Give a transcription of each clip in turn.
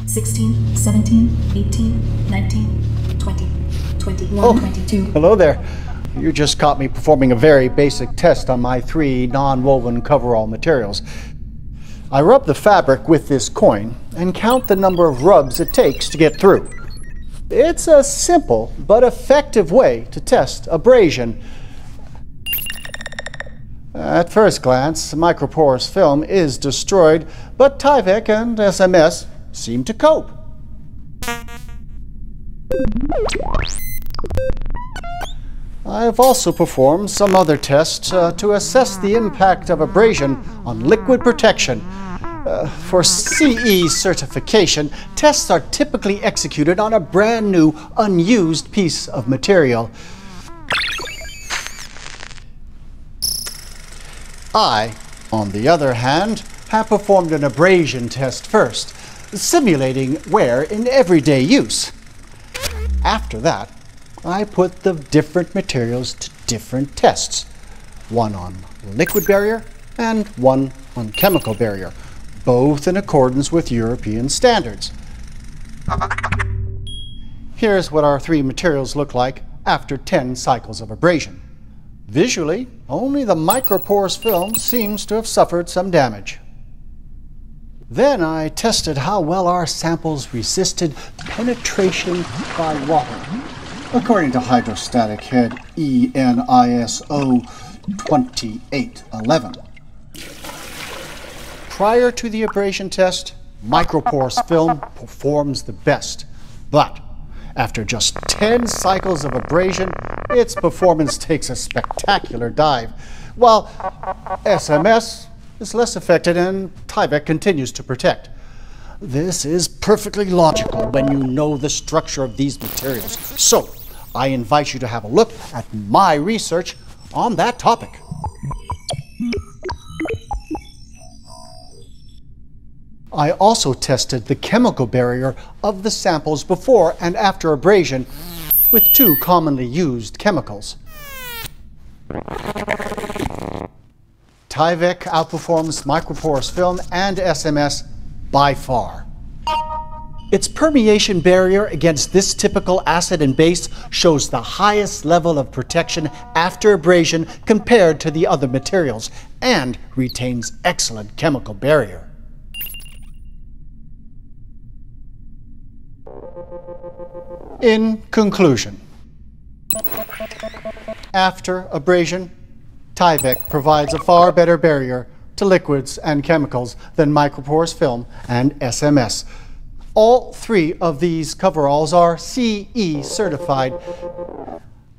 16, 17, 18, 19, 20, 21, 22. Hello there. You just caught me performing a very basic test on my 3 non-woven coverall materials. I rub the fabric with this coin and count the number of rubs it takes to get through. It's a simple but effective way to test abrasion. At first glance, microporous film is destroyed, but Tyvek and SMS seem to cope. I've also performed some other tests to assess the impact of abrasion on liquid protection. For CE certification, tests are typically executed on a brand new, unused piece of material. I, on the other hand, have performed an abrasion test first, simulating wear in everyday use. After that, I put the different materials to different tests, one on liquid barrier and one on chemical barrier, both in accordance with European standards. Here's what our 3 materials look like after 10 cycles of abrasion. Visually, only the microporous film seems to have suffered some damage. Then I tested how well our samples resisted penetration by water, according to hydrostatic head ENISO 2811. Prior to the abrasion test, microporous film performs the best, but after just 10 cycles of abrasion, its performance takes a spectacular dive, while SMS is less affected and Tyvek continues to protect. This is perfectly logical when you know the structure of these materials, so I invite you to have a look at my research on that topic. I also tested the chemical barrier of the samples before and after abrasion with 2 commonly used chemicals. Tyvek outperforms microporous film and SMS by far. Its permeation barrier against this typical acid and base shows the highest level of protection after abrasion compared to the other materials and retains excellent chemical barrier. In conclusion, after abrasion, Tyvek provides a far better barrier to liquids and chemicals than microporous film and SMS. All 3 of these coveralls are CE certified,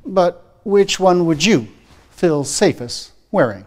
but which one would you feel safest wearing?